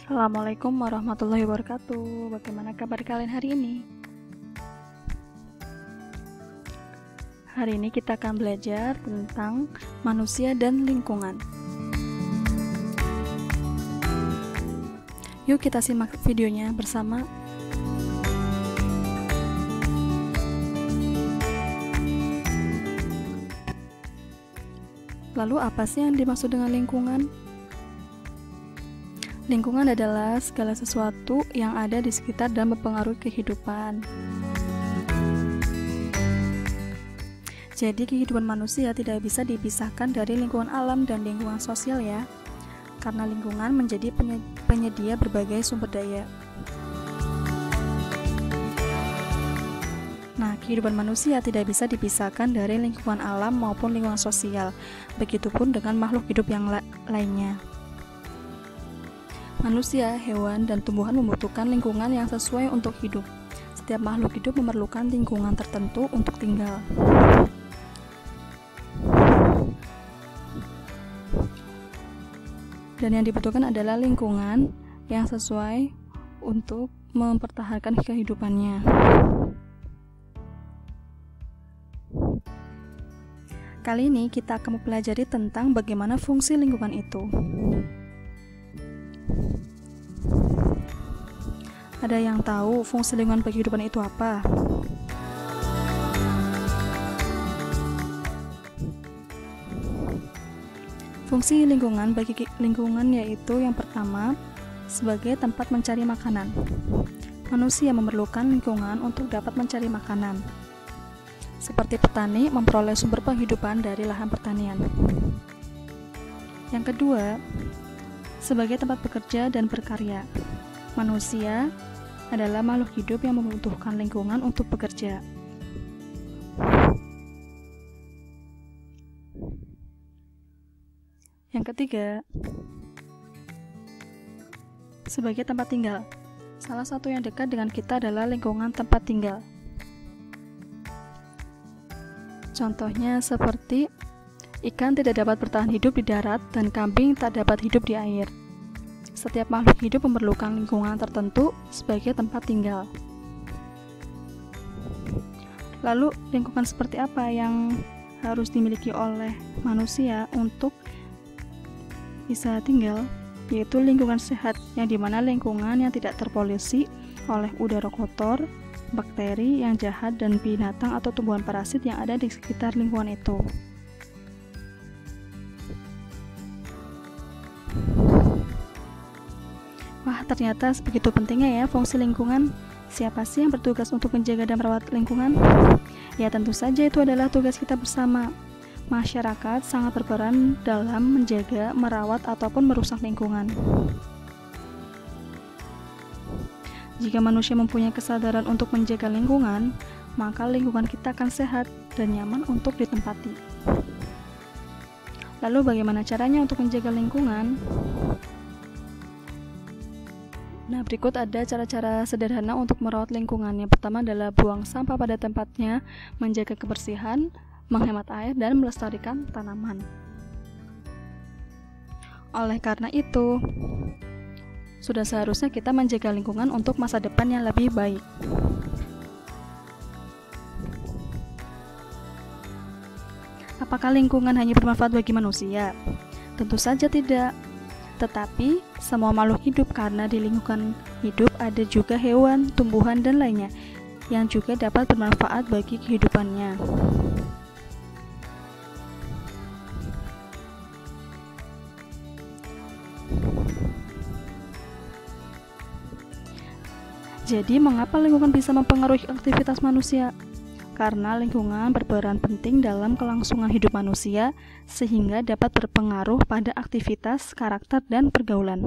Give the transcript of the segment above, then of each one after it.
Assalamualaikum warahmatullahi wabarakatuh. Bagaimana kabar kalian hari ini? Hari ini kita akan belajar tentang manusia dan lingkungan. Yuk kita simak videonya bersama. Lalu apa sih yang dimaksud dengan lingkungan? Lingkungan adalah segala sesuatu yang ada di sekitar dan mempengaruhi kehidupan. Jadi kehidupan manusia tidak bisa dipisahkan dari lingkungan alam dan lingkungan sosial ya, karena lingkungan menjadi penyedia berbagai sumber daya. Nah, kehidupan manusia tidak bisa dipisahkan dari lingkungan alam maupun lingkungan sosial, begitupun dengan makhluk hidup yang lainnya. Manusia, hewan, dan tumbuhan membutuhkan lingkungan yang sesuai untuk hidup. Setiap makhluk hidup memerlukan lingkungan tertentu untuk tinggal. Dan yang dibutuhkan adalah lingkungan yang sesuai untuk mempertahankan kehidupannya. Kali ini kita akan mempelajari tentang bagaimana fungsi lingkungan itu. Ada yang tahu fungsi lingkungan bagi kehidupan itu apa? Fungsi lingkungan bagi lingkungan yaitu yang pertama, sebagai tempat mencari makanan. Manusia memerlukan lingkungan untuk dapat mencari makanan. Seperti petani memperoleh sumber penghidupan dari lahan pertanian. Yang kedua, sebagai tempat bekerja dan berkarya. Manusia adalah makhluk hidup yang membutuhkan lingkungan untuk bekerja. Yang ketiga, sebagai tempat tinggal. Salah satu yang dekat dengan kita adalah lingkungan tempat tinggal. Contohnya seperti ikan tidak dapat bertahan hidup di darat dan kambing tak dapat hidup di air. Setiap makhluk hidup memerlukan lingkungan tertentu sebagai tempat tinggal. Lalu, lingkungan seperti apa yang harus dimiliki oleh manusia untuk bisa tinggal? Yaitu lingkungan sehat, yang dimana lingkungan yang tidak terpolusi oleh udara kotor, bakteri yang jahat, dan binatang atau tumbuhan parasit yang ada di sekitar lingkungan itu. Wah, ternyata begitu pentingnya ya fungsi lingkungan. Siapa sih yang bertugas untuk menjaga dan merawat lingkungan? Ya, tentu saja itu adalah tugas kita bersama. Masyarakat sangat berperan dalam menjaga, merawat, ataupun merusak lingkungan. Jika manusia mempunyai kesadaran untuk menjaga lingkungan, maka lingkungan kita akan sehat dan nyaman untuk ditempati. Lalu bagaimana caranya untuk menjaga lingkungan? Nah, berikut ada cara-cara sederhana untuk merawat lingkungan. Yang pertama adalah buang sampah pada tempatnya, menjaga kebersihan, menghemat air, dan melestarikan tanaman. Oleh karena itu, sudah seharusnya kita menjaga lingkungan untuk masa depan yang lebih baik. Apakah lingkungan hanya bermanfaat bagi manusia? Tentu saja tidak. Tetapi, semua makhluk hidup, karena di lingkungan hidup ada juga hewan, tumbuhan, dan lainnya yang juga dapat bermanfaat bagi kehidupannya. Jadi, mengapa lingkungan bisa mempengaruhi aktivitas manusia? Karena lingkungan berperan penting dalam kelangsungan hidup manusia, sehingga dapat berpengaruh pada aktivitas, karakter, dan pergaulan.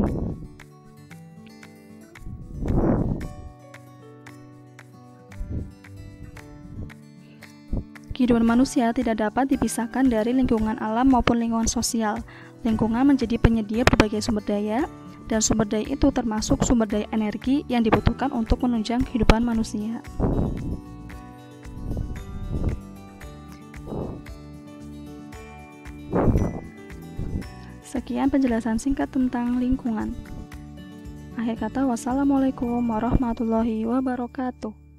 Kehidupan manusia tidak dapat dipisahkan dari lingkungan alam maupun lingkungan sosial. Lingkungan menjadi penyedia berbagai sumber daya, dan sumber daya itu termasuk sumber daya energi yang dibutuhkan untuk menunjang kehidupan manusia. Sekian penjelasan singkat tentang lingkungan. Akhir kata, wassalamualaikum warahmatullahi wabarakatuh.